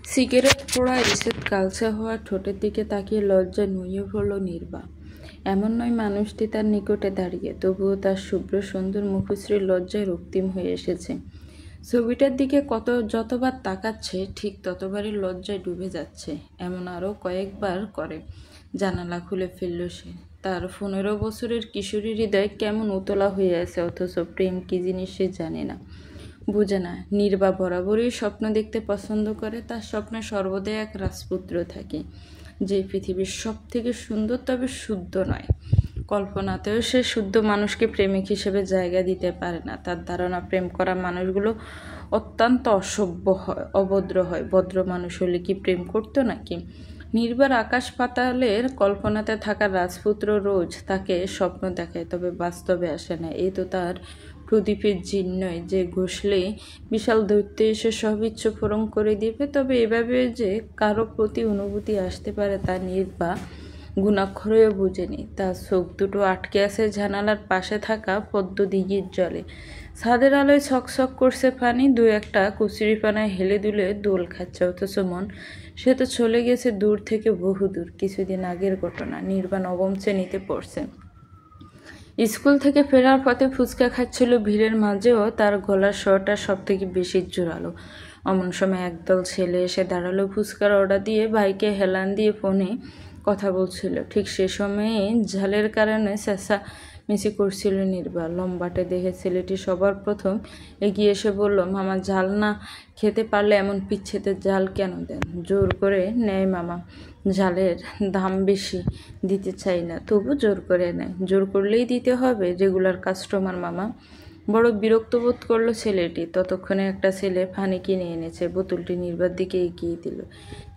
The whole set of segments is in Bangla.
সিগারেট পোড়া এসেদ কালচে হওয়া ঠোঁটের দিকে তাকিয়ে লজ্জায় নুয়ে পড়ল নির্বা। এমন নয় মানুষটি তার নিকটে দাঁড়িয়ে, তবুও তার শুভ্র সুন্দর মুখশ্রী লজ্জায় রক্তিম হয়ে এসেছে। ছবিটার দিকে যতবার তাকাচ্ছে ঠিক ততবারই লজ্জায় ডুবে যাচ্ছে। এমন আরও কয়েকবার করে। জানালা খুলে ফেলল সে। তার 15 বছরের কিশোরী হৃদয় কেমন উতলা হয়ে আছে, অথচ প্রেম কি জিনিস সে জানে না, বুঝে না। নির্বা বরাবরই স্বপ্ন দেখতে পছন্দ করে। তার স্বপ্নে সর্বদাই এক রাজপুত্র থাকে, যে পৃথিবীর সব থেকে সুন্দর, তবে শুদ্ধ নয়। কল্পনাতেও সে শুদ্ধ মানুষকে প্রেমিক হিসেবে জায়গা দিতে পারে না। তার ধারণা প্রেম করা মানুষগুলো অত্যন্ত অসভ্য হয়, অভদ্র হয়। ভদ্র মানুষ হলে কি প্রেম করতো নাকি? নির্বার আকাশ পাতালের কল্পনাতে থাকা রাজপুত্র রোজ তাকে স্বপ্ন দেখায়, তবে বাস্তবে আসে না। এ তো তার প্রদীপের জিন নয় যে ঘষলে বিশাল দৈত্য এসে সব ইচ্ছে পূরণ করে দিবে। তবে এভাবে যে কারো প্রতি অনুভূতি আসতে পারে তা নির্বা গুণাক্ষরেও বুঝেনি। তার চোখ দুটো আটকে আছে জানালার পাশে থাকা পদ্ম দিঘির জলে। ছাদের আলোয় ছকছক করছে পানি, দু একটা কচুরিপানায় হেলে দুলে দোল খাচ্ছে। অথচ মন, সে তো চলে গেছে দূর থেকে বহুদূর। কিছুদিন আগের ঘটনা। নির্বা নবম শ্রেণীতে পড়ছে। স্কুল থেকে ফেরার পথে ফুচকা খাচ্ছিল। ভিড়ের মাঝেও তার গলার স্বরটা সব থেকে বেশি জোরালো। অমন সময় একদল ছেলে এসে দাঁড়ালো। ফুচকার অর্ডার দিয়ে বাইকে হেলান দিয়ে ফোনে কথা বলছিল। ঠিক সে সময়ে ঝালের কারণে চেঁচামেচি করছিল নির্বা। লম্বাটে দেখে ছেলেটি সবার প্রথম এগিয়ে এসে বলল, মামা, ঝাল না খেতে পারলে এমন পিচ্ছেতে ঝাল কেন দেন? জোর করে নেয় মামা। ঝালের দাম বেশি, দিতে চাই না, তবু জোর করে নেয়। জোর করলেই দিতে হবে, রেগুলার কাস্টমার মামা। বড় বিরক্ত বোধ করলো ছেলেটি। ততক্ষণে একটা ছেলে পানি কিনে এনেছে। বোতলটি নির্বার দিকে এগিয়ে দিল।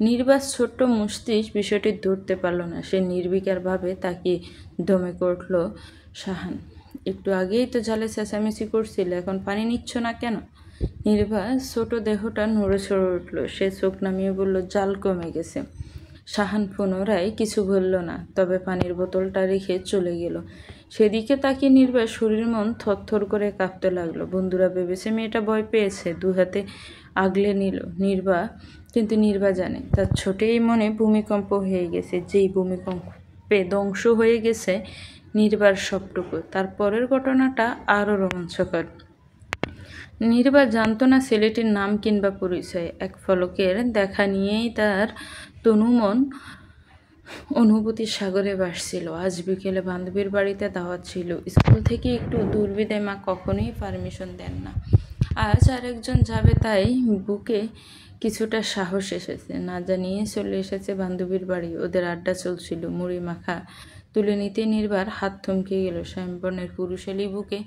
নির্বার ছোট্ট মস্তিষ্ক বিষয়টি ধরতে পারল না। সে নির্বিকারভাবে তাকিয়ে দমে উঠল শাহান। একটু আগেই তো ঝালে চেঁচামেচি করছিল, এখন পানি নিচ্ছ না কেন? নির্বা ছোট দেহটা নড়ে চড়ে উঠল। সে চোখ নামিয়ে বলল, জাল কমে গেছে। শাহান পুনরায় কিছু বলল না, তবে পানির বোতলটা রেখে চলে গেল। সেদিকে তাকিয়ে নির্বার শরীর মন থরথর করে কাঁপতে লাগলো। বন্ধুরা ভেবেছে মেয়েটা ভয় পেয়েছে, দু হাতে আগলে নিল কিন্তু নির্বা জানে তার ছোটেই মনে ভূমিকম্প হয়ে গেছে। যেই ভূমিকম্পে ধ্বংস হয়ে গেছে নির্বার সবটুকু। তারপরের ঘটনাটা আরও রোমাঞ্চকর। নির্বা জানতো না ছেলেটির নাম কিংবা পরিচয়। এক পলকের দেখা নিয়েই তার তনুমন অনুভূতির সাগরে ভাসছিল। আজ বিকেলে বান্ধবীর বাড়িতে দাওয়াত ছিল। স্কুল থেকে একটু দুর্বিধায় মা কখনোই পারমিশন দেন না। আজ আরেকজন যাবে, তাই বুকে কিছুটা সাহস এসেছে। না জানিয়ে চলে এসেছে বান্ধবীর বাড়ি। ওদের আড্ডা চলছিল। মুড়ি মাখা তুলে নিতে নির্বার হাত থমকে গেল। শ্যামবর্ণের পুরুষালী বুকে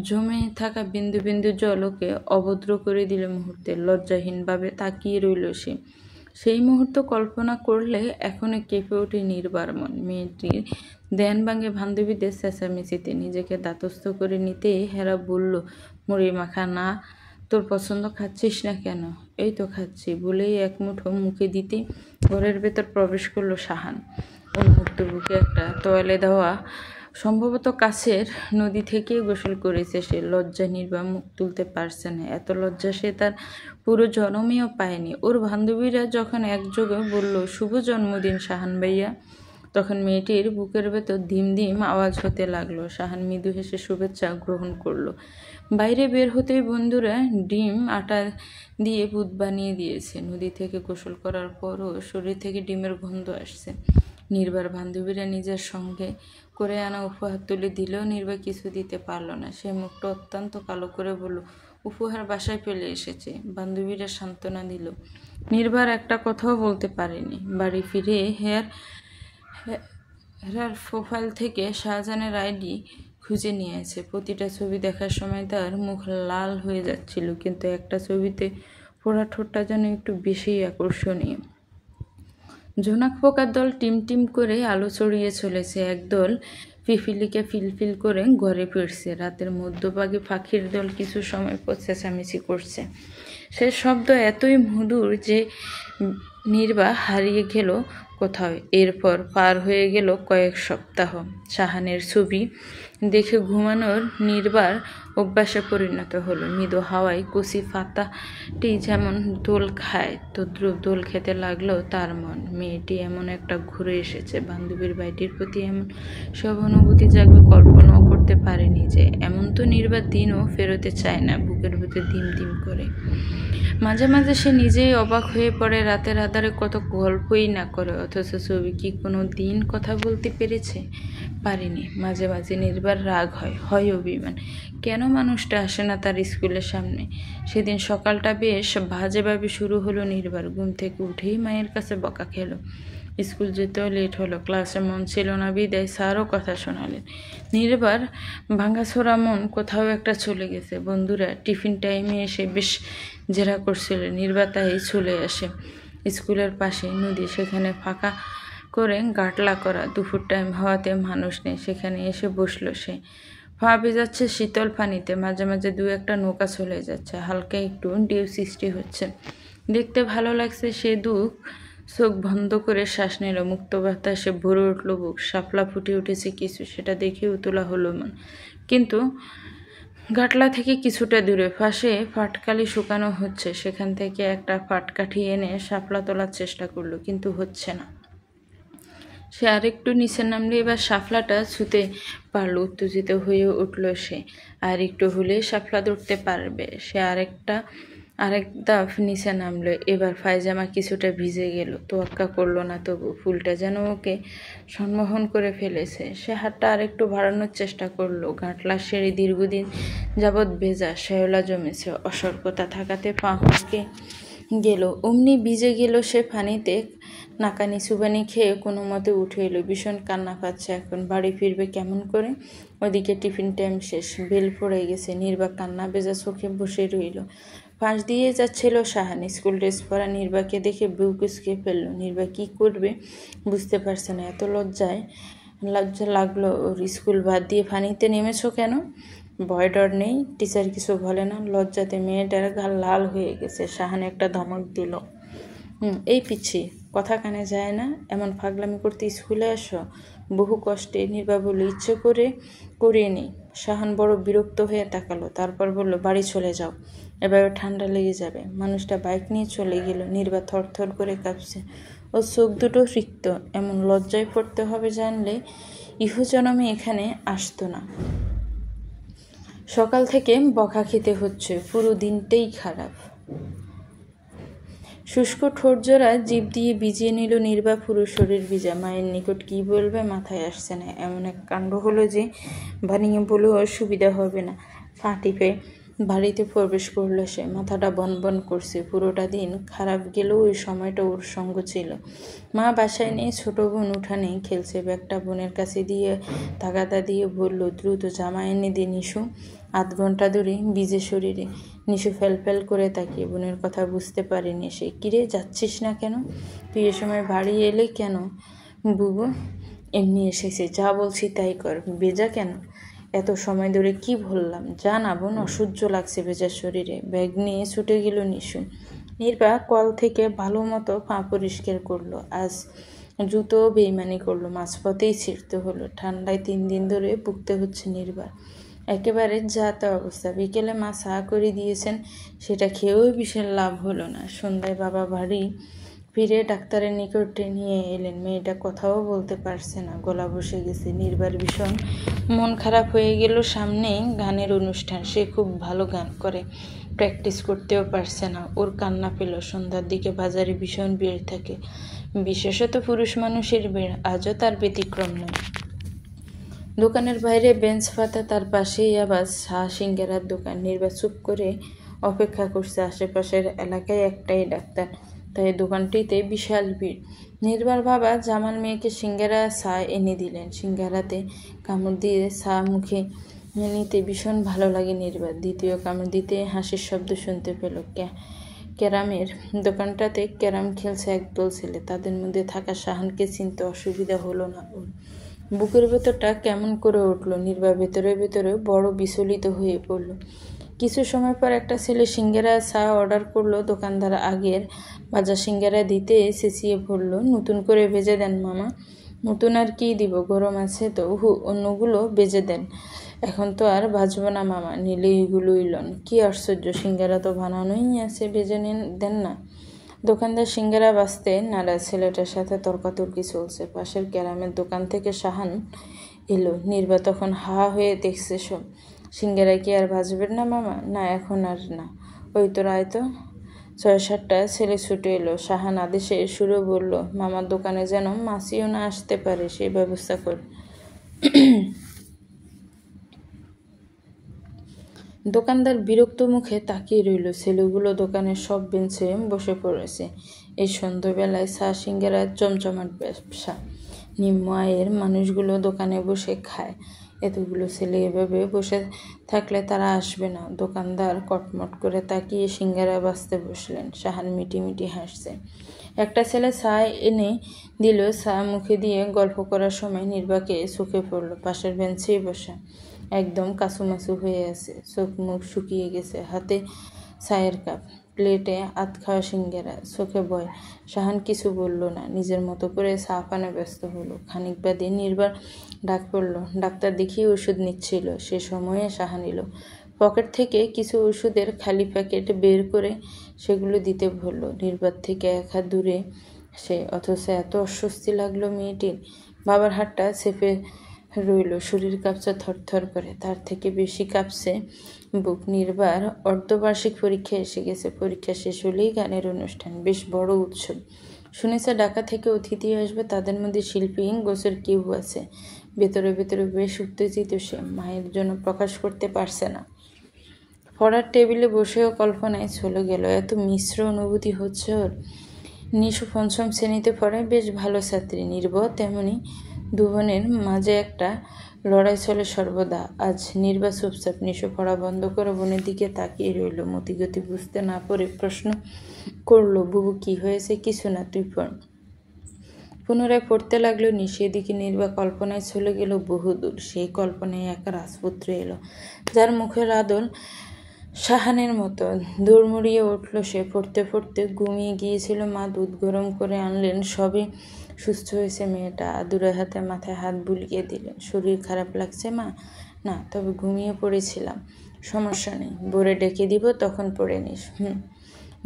জমে থাকা বিন্দু বিন্দু জল ওকে অভদ্র করে দিল মুহূর্তে। লজ্জাহীনভাবে তাকিয়ে রইল সে। সেই মুহূর্ত কল্পনা করলে এখনো কেঁপে ওঠে নির্বার মন। মেয়েটির ধ্যান ভাঙে বান্ধবীদের চেঁচামেচিতে। নিজেকে দাতস্থ করে নিতে হেরা বলল, মুড়ি মাখা না তোর পছন্দ, খাচ্ছিস না কেন? এই তো খাচ্ছি বলেই এক মুঠো মুখে দিতে ঘরের ভেতর প্রবেশ করলো শাহান। উন্মুক্ত বুকে একটা তোয়ালে দেওয়া, সম্ভবত কাছের নদী থেকে গোসল করেছে সে। লজ্জা নির্বা মুখ তুলতে পারছে না। এত লজ্জা সে তার পুরো জন্মেও পায়নি। ওর বান্ধবীরা যখন একযোগে বলল, শুভ জন্মদিন শাহান ভাইয়া, তখন মেয়েটির বুকের ভেতর ধিম ধিম আওয়াজ হতে লাগলো। শাহান মৃদু হেসে শুভেচ্ছা গ্রহণ করলো। বাইরে বের হতেই বন্ধুরা ডিম আটা দিয়ে ভূত বানিয়ে দিয়েছে। নদী থেকে গোসল করার পরও শরীর থেকে ডিমের গন্ধ আসছে। নির্বার বান্ধবীরা নিজের সঙ্গে করে আনা উপহার তুলে দিলেও নির্বা কিছু দিতে পারল না। সে মুখটা অত্যন্ত কালো করে বলল, উপহার বাসায় ফেলে এসেছে। বান্ধবীরা সান্ত্বনা দিল। নির্বার একটা কথাও বলতে পারেনি। বাড়ি ফিরে হেরার প্রোফাইল থেকে শাহজাহানের আইডি খুঁজে নিয়েছে। প্রতিটা ছবি দেখার সময় তার মুখ লাল হয়ে যাচ্ছিল, কিন্তু একটা ছবিতে পোড়া ঠোঁটটা যেন একটু বেশিই আকর্ষণীয়। জোনাক পোকার দল টিম টিম করে আলো ছড়িয়ে চলেছে। একদল পিপিলিকা ফিলফিল করে ঘরে ফিরছে। রাতের মধ্যভাগে পাখির দল কিছু সময় পর চেঁচামেচি করছে। সে শব্দ এতই মধুর যে নির্বা হারিয়ে গেল কোথাও। এরপর পার হয়ে গেল কয়েক সপ্তাহ। শাহানের ছবি দেখে ঘুমানোর নির্বার অভ্যাসে পরিণত হলো। মৃদু হাওয়ায় কচি পাতাটি যেমন দোল খায় তদ্রুপ দোল খেতে লাগলো তার মন। মেয়েটি এমন একটা ঘুরে এসেছে, বান্ধবীর বাড়িটির প্রতি এমন সব অনুভূতি জাগবে কল্পনাও করতে পারেনি যে। এমন তো নির্বার দিনও ফেরোতে চায় না, বুকের ভেতর দিম দিম করে। মাঝে মাঝে সে নিজেই অবাক হয়ে পড়ে, রাতের আধারে কত গল্পই না করে, অথচ ছবি কি কোনো দিন কথা বলতে পেরেছে? পারেনি। মাঝে মাঝে নির্বার রাগ হয় অভিমান। কেন মানুষটা আসে না তার স্কুলের সামনে? সেদিন সকালটা বেশ বাজেভাবে শুরু হলো নির্বার। ঘুম থেকে উঠেই মায়ের কাছে বকা খেলো। স্কুল যেতেও লেট হলো। ক্লাসে মন ছিল না বিদায় স্যারও কথা শোনালেন। নির্বার ভাঙাছোড়া মন কোথাও একটা চলে গেছে। বন্ধুরা টিফিন টাইমে এসে বেশ জেরা করছিল। নির্বার তাই চলে আসে। স্কুলের পাশে নদী, সেখানে ফাঁকা করে গাটলা করা। দুপুর টাইম হওয়াতে মানুষ নেই। সেখানে এসে বসলো সে। পা ভেজাচ্ছে শীতল পানিতে, মাঝে মাঝে দু একটা নৌকা চলে যাচ্ছে, হালকা একটু ঢেউ সৃষ্টি হচ্ছে। দেখতে ভালো লাগছে। সে চোখ বন্ধ করে শ্বাস নিল। মুক্ত বাতাসে ভরে উঠল বুক। শাপলা ফুটে উঠেছে কিছু, সেটা দেখে উতলা হলো মন। কিন্তু গাটলা থেকে কিছুটা দূরে পাশে ফাটকালি শুকানো হচ্ছে। সেখান থেকে একটা ফাটকাঠি এনে শাপলা তোলার চেষ্টা করলো, কিন্তু হচ্ছে না। সে আরেকটু নিচে নামলে এবার শাপলাটা ছুঁতে পারল। উত্তেজিত হয়ে উঠল সে। আর একটু হলে শাপলা ধরতে পারবে। সে আরেক ধাপ নিচে নামলো। এবার পায়জামা কিছুটা ভিজে গেল। তোয়াক্কা করলো না তবু। ফুলটা যেন ওকে সম্মোহন করে ফেলেছে। সে হাতটা আরেকটু বাড়ানোর চেষ্টা করলো। গাঁটলার সেরে দীর্ঘদিন যাবৎ ভেজা শ্যাওলা জমেছে। অসর্কতা থাকাতে পা হুঁকে গেল। অমনি ভিজে গেল সে পানিতে। নাকানি চুবানি খেয়ে কোনো মতে উঠে এলো। ভীষণ কান্না পাচ্ছে এখন। বাড়ি ফিরবে কেমন করে? ওদিকে টিফিন টাইম শেষ, বেল পড়ে গেছে। নির্বা কান্না ভেজা চোখে বসে রইল। পাশ দিয়ে যাচ্ছিল শাহান। স্কুল ড্রেস পরা নির্বাকে দেখে বুক কুঁচকে ফেলল। নির্বা কি করবে বুঝতে পারছে না। এত লজ্জা লাগলো ওর। স্কুল বাদ দিয়ে পানিতে নেমেছো কেন? ভয় ডর নেই? টিচার কিছু বলে না? লজ্জাতে মেয়েটার গাল লাল হয়ে গেছে। শাহান একটা ধমক দিল। এই পিচ্ছি, কথা কানে যায় না? এমন পাগলামি করতে স্কুলে আসো? বহু কষ্টে নির্বা বলল, ইচ্ছে করে করিয়ে নেই। শাহান বড় বিরক্ত হয়ে তাকালো। তারপর বলল, বাড়ি চলে যাও, এভাবে ঠান্ডা লেগে যাবে। মানুষটা বাইক নিয়ে চলে গেল। নির্বা থরথর করে কাঁপছে। ওর চোখ দুটো রিক্ত। এমন লজ্জায় পড়তে হবে জানলে ইহজনমে এখানে আসতো না। সকাল থেকে বকা খেতে হচ্ছে। পুরো দিনটাই খারাপ। শুষ্ক ঠোঁটজোড়া জিভ দিয়ে ভিজিয়ে নিল নির্বা। পুরো শরীর ভিজা। মায়ের নিকট কি বলবে মাথায় আসছে না। এমন এক কাণ্ড হলো যে বানিয়ে বলেও সুবিধা হবে না। পা টিপে বাড়িতে প্রবেশ করলো সে। মাথাটা বনবন করছে। পুরোটা দিন খারাপ গেলেও ওই সময়টা ওর সঙ্গ ছিল। মা বাসায় নেই, ছোট বোন উঠানে খেলছে। ব্যাগটা বোনের কাছে দিয়ে তাগাদা দিয়ে বলল, দ্রুত জামা এনে দে নিশু। আধ ঘন্টা ধরে ভিজে শরীরে। নিশু ফেল করে তাকিয়ে। বোনের কথা বুঝতে পারেনি সে। কিরে, যাচ্ছিস না কেন? তুই এ সময় বাড়ি এলে কেন? বুবু এমনি এসেছে, যা বলছি তাই কর। ভেজা কেন? এত সময় ধরে কি বললাম? যা না বোন, অসহ্য লাগছে ভেজা শরীরে। ব্যাগ নিয়ে ছুটে গেল নিশু। নির্বা কল থেকে ভালো মতো পা পরিষ্কার করলো। আজ জুতো বেইমানি করলো। মাঝপথেই ছিঁড়তে হলো। ঠান্ডায় 3 দিন ধরে ভুগতে হচ্ছে নির্বার। একেবারে যাতা অবস্থা। বিকেলে মা চা করে দিয়েছেন, সেটা খেয়েও বিশাল লাভ হলো না। সন্ধ্যায় বাবা বাড়ি ফিরে ডাক্তারের নিকটে নিয়ে এলেন। মেয়েটা কথাও বলতে পারছে না, গলা বসে গেছে। নির্বার ভীষণ মন খারাপ হয়ে গেল। সামনেই গানের অনুষ্ঠান। সে খুব ভালো গান করে, প্র্যাকটিস করতেও পারছে না। ওর কান্না পেল। সন্ধ্যার দিকে বাজারে ভীষণ ভিড় থাকে, বিশেষত পুরুষ মানুষের ভিড়। আজও তার ব্যতিক্রম নয়। দোকানের বাইরে বেঞ্চ পাতা, তার পাশেই আবার চা সিঙ্গারার দোকান। নির্বা চুপ করে অপেক্ষা করছে। আশেপাশের এলাকায় একটাই ডাক্তার, তাই দোকানটিতে বিশাল ভিড়। নির্বার বাবা জামাল মেয়েকে সিঙ্গারা চা এনে দিলেন। সিঙ্গারাতে কামড় দিয়ে চা মুখে নিতে ভীষণ ভালো লাগে নির্বার। দ্বিতীয় কামড় দিতে হাসির শব্দ শুনতে পেল। ক্যারামের দোকানটাতে ক্যারাম খেলছে একদল ছেলে। তাদের মধ্যে থাকা শাহানকে চিনতে অসুবিধা হলো না ওর। বুকের ভেতরটা কেমন করে উঠল। নির্বা ভেতরে ভেতরে বড় বিচলিত হয়ে পড়ল। কিছু সময় পর একটা ছেলে সিঙ্গারা চা অর্ডার করলো। দোকানদার আগের ভাজা সিঙ্গারা দিতে চেঁচিয়ে পড়ল, নতুন করে ভেজে দেন মামা। নতুন আর কি দিব, গরম আছে তো। অন্যগুলো ভেজে দেন। এখন তো আর ভাজবো না মামা, নিলে এগুলোই লন। কি আশ্চর্য, সিঙ্গারা তো বানানোই আছে, ভেজে দেন না। দোকানদার সিঙ্গারা বাজতে নারাজ। ছেলেটার সাথে তর্কাতর্কি চলছে। পাশের গ্রামের দোকান থেকে শাহান এলো। নির্বা তখন হা হয়ে দেখছে সব। সিঙ্গারা কি আর ভাজবেন না মামা? না, এখন আর না। ওই তো রায় তো। ৬-৭টা ছেলে ছুটে এলো। শাহান আদেশে সুরে বলল, মামার দোকানে যেন মাছিও না আসতে পারে, সেই ব্যবস্থা কর। দোকানদার বিরক্ত মুখে তাকিয়ে রইল। ছেলেগুলো দোকানের সব বেঞ্চে বসে পড়েছে। এই সন্ধ্যাবেলায় চা সিঙ্গারার জমজমাট ব্যবসা। নিম্ন আয়ের মানুষগুলো দোকানে বসে খায়। এতগুলো ছেলে এভাবে বসে থাকলে তারা আসবে না। দোকানদার কটমট করে তাকিয়ে সিঙ্গারা বাজতে বসলেন। শাহান মিটি মিটি হাসছে। একটা ছেলে চা এনে দিল। চা মুখে দিয়ে গল্প করার সময় নির্বাকে চোখে পড়ল। পাশের বেঞ্চেই বসা, একদম কাছুমাছু হয়ে আছে, চোখ মুখ শুকিয়ে গেছে, হাতে চায়ের কাপ, প্লেটে আধ খাওয়া সিঙ্গারা, চোখে ভয়। শাহান কিছু বলল না, নিজের মতো করে চা পানে ব্যস্ত হলো। খানিক বাদে নির্বার ডাক পড়ল। ডাক্তার দেখিয়ে ওষুধ নিচ্ছিল। সে সময়ে শাহান এলো। পকেট থেকে কিছু ওষুধের খালি প্যাকেট বের করে সেগুলো দিতে বলল। নির্বার থেকে এক হাত দূরে সে, অথচ এত অস্বস্তি লাগলো মেয়েটির। বাবার হাতটা চেপে রইল। শরীর কাঁপছে থরথর করে। তার থেকে বেশি কাঁপছে বুক। নির্বার অর্ধবার্ষিক পরীক্ষা এসে গেছে। পরীক্ষা শেষ হলেই গানের অনুষ্ঠান, বেশ বড় উৎসব। শুনেছে ঢাকা থেকে অতিথি আসবে, তাদের মধ্যে শিল্পী গোছের কেউ আছে। ভেতরে ভেতরে বেশ উত্তেজিত সে, মায়ের জন্য প্রকাশ করতে পারছে না। পড়ার টেবিলে বসেও কল্পনায় চলে গেল। এত মিশ্র অনুভূতি হচ্ছে ওর। নিশু ৫ম শ্রেণীতে পড়ে, বেশ ভালো ছাত্রী। নির্বা তেমনি। দুজনের মাঝে একটা লড়াই চলে সর্বদা। আজ নির্বা চুপচাপ। নিশু পড়া বন্ধ করে বোনের দিকে তাকিয়ে রইল। মতিগতি বুঝতে না পারে প্রশ্ন করল, বুবু কি হয়েছে? কিছু না, তুই পড়। পুনরায় পড়তে লাগলো নিশু। এদিকে নির্বা কল্পনায় চলে গেল বহুদূর। সেই কল্পনায় এক রাজপুত্র এলো, যার মুখের আদল শাহানের মতো। দৌড়মুড়িয়ে উঠল সে। পড়তে পড়তে ঘুমিয়ে গিয়েছিল। মা দুধ গরম করে আনলেন। সবই সুস্থ হয়েছে মেয়েটা। আদুরে হাতে মাথায় হাত বুলিয়ে দিলেন। শরীর খারাপ লাগছে মা? না, তবে ঘুমিয়ে পড়েছিলাম। সমস্যা নেই, ভোরে ডেকে দিব, তখন পড়ে নিস।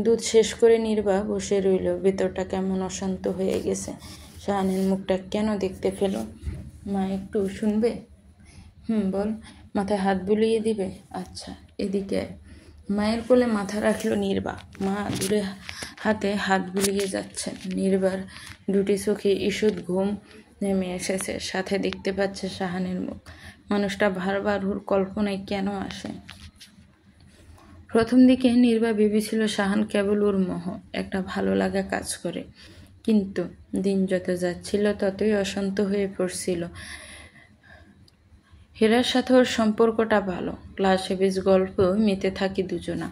দুধ শেষ করে নির্বা বসে রইল। ভেতরটা কেমন অশান্ত হয়ে গেছে। শাহানের মুখটা কেন দেখতে পেল। মা একটু শুনবে? বল। মাথায় হাত বুলিয়ে দিবে? আচ্ছা, এদিকে। মায়ের কোলে মাথা রাখল নির্বা। মা দূরে হাতে হাত বুলিয়ে যাচ্ছেন। নির্বার দুটি চোখে ঈষৎ ঘুম নেমে এসেছে। সাথে দেখতে পাচ্ছে শাহানের মুখ। মানুষটা বারবার ওর কল্পনায় কেন আসে? প্রথম দিকে নির্বা ভেবেছিল শাহান কেবল ওর মোহ, একটা ভালো লাগা কাজ করে। কিন্তু দিন যত যাচ্ছিল ততই অশান্ত হয়ে পড়ছিল। হেরার সাথে ওর সম্পর্কটা ভালো। ক্লাসে বেশ গল্প মেতে থাকি দুজনা।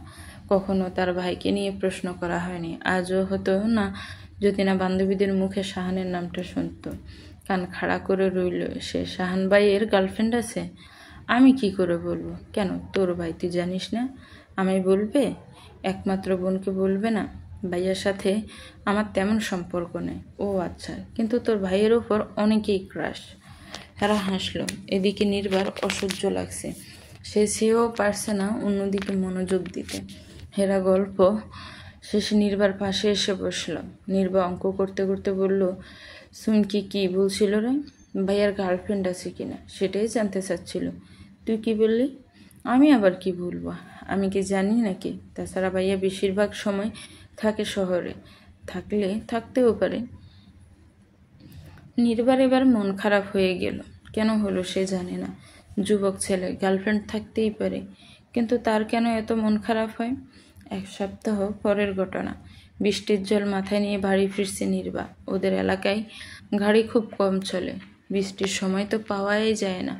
কখনো তার ভাইকে নিয়ে প্রশ্ন করা হয়নি। আজও হতো না যদি না বান্ধবীদের মুখে শাহানের নামটা শুনত। কান খাড়া করে রইল সে। শাহান ভাইয়ের গার্লফ্রেন্ড আছে? আমি কি করে বলবো? কেন, তোর ভাই, তুই জানিস না? আমায় বলবে? একমাত্র বোনকে বলবে না? ভাইয়ার সাথে আমার তেমন সম্পর্ক নেই। ও আচ্ছা, কিন্তু তোর ভাইয়ের ওপর অনেকেই ক্রাশ। হেরা হাসলো। এদিকে নির্বার অসহ্য লাগছে। সে সেও পারছে না অন্যদিকে মনোযোগ দিতে। হেরা গল্প শেষে নির্বার পাশে এসে বসল। নির্বা অঙ্ক করতে করতে বলল, সুমকি কি বলছিল রে? ভাইয়ার গার্লফ্রেন্ড আছে কিনা সেটাই জানতে চাচ্ছিল। তুই কি বললি? আমি আবার কি বলবো? আমি কি জানি নাকি? তাছাড়া ভাইয়া বেশিরভাগ সময় থাকে শহরে। থাকলে থাকতেও পারে। নির্বার এবার মন খারাপ হয়ে গেল। কেন হলো সে জানে না। যুবক ছেলে, গার্লফ্রেন্ড থাকতেই পারে, কিন্তু তার কেন এত মন খারাপ হয়? 1 সপ্তাহ পরের ঘটনা। বৃষ্টির জল মাথায় নিয়ে বাড়ি ফিরছে নির্বা। ওদের এলাকায় গাড়ি খুব কম চলে। বৃষ্টির সময় তো পাওয়াই যায় না।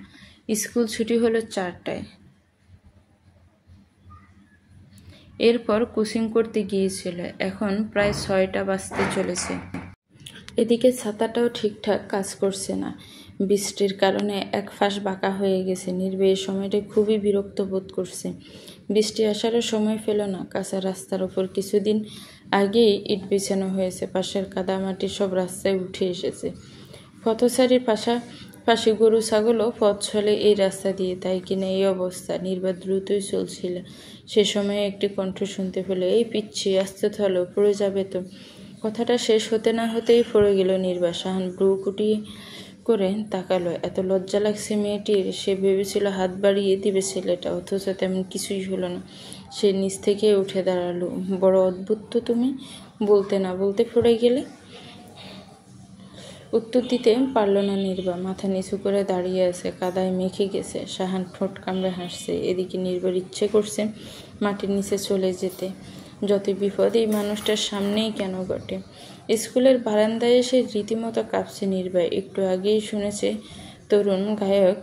স্কুল ছুটি হলো 4টায়। এরপর কোচিং করতে গিয়েছিল। এখন প্রায় 6টা বাজতে চলেছে। এদিকে ছাতাটাও ঠিকঠাক কাজ করছে না, বৃষ্টির কারণে এক ফাঁস বাঁকা হয়ে গেছে। নির্বা এই সময়টা খুবই বিরক্ত বোধ করছে। বৃষ্টি আসারও সময় পেল না। কাঁচা রাস্তার ওপর কিছুদিন আগেই ইট বিছানো হয়েছে, পাশের কাদামাটি সব রাস্তায় উঠে এসেছে। পথচারীর পাশাপাশি গরু ছাগলও পথ চলে এই রাস্তা দিয়ে, তাই কিনা এই অবস্থা। নির্বা দ্রুতই চলছিল। সে সময় একটি কণ্ঠ শুনতে পেল, এই পিচ্ছি, আস্তে চলো, পড়ে যাবে তো। কথাটা শেষ হতে না হতেই পড়ে গেল নির্বা। শাহান ভ্রু কুটিয়ে করে তাকালো। এত লজ্জা লাগছে মেয়েটির, সে ভেবেছিল হাত বাড়িয়ে দিবে ছেলেটা, অথচ তেমন কিছুই হলো না। সে নিচ থেকে উঠে দাঁড়ালো। বড় অদ্ভুত তো তুমি, বলতে না বলতে পড়ে গেলে। উত্তর দিতে পারল না নির্বা। মাথা নিচু করে দাঁড়িয়ে আছে, কাদায় মেখে গেছে। শাহান ঠোঁট কামড়ে হাসছে। এদিকে নির্বার ইচ্ছে করছে মাটির নিচে চলে যেতে। যত বিপদ এই মানুষটার সামনেই কেন ঘটে। স্কুলের বারান্দায় এসে রীতিমতো কাঁপছে নির্বা। একটু আগেই শুনেছে তরুণ গায়ক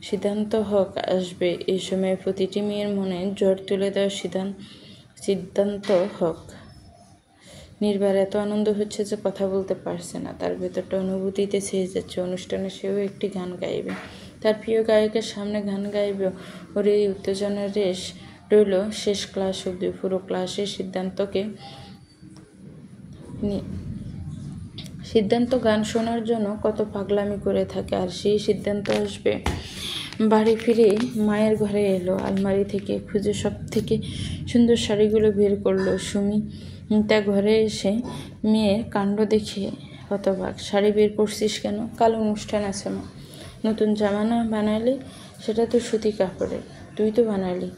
সিদ্ধান্ত হক আসবে। এই সময় প্রতিটি মেয়ের মনে জ্বর তুলে দেওয়া সিদ্ধান্ত হক। নির্বার এত আনন্দ হচ্ছে যে কথা বলতে পারছে না। তার ভেতরটা অনুভূতিতে ছেয়ে যাচ্ছে। অনুষ্ঠানে সেও একটি গান গাইবে, তার প্রিয় গায়কের সামনে গান গাইবে। ওর এই উত্তেজনার রেশ রইল শেষ ক্লাস অব্দি। পুরো ক্লাসে সিদ্ধান্ত গান শোনার জন্য কত পাগলামি করে থাকে, আর সেই সিদ্ধান্ত আসবে। বাড়ি ফিরে মায়ের ঘরে এলো, আলমারি থেকে খুঁজে সব থেকে সুন্দর শাড়িগুলো বের করলো। সুমিতা ঘরে এসে মেয়ের কাণ্ড দেখে হতবাক। শাড়ি বের করছিস কেন? কাল অনুষ্ঠান আছে মা। নতুন জামা না বানালি? সেটা তো সুতি কাপড়ের, তুই তো বানালি,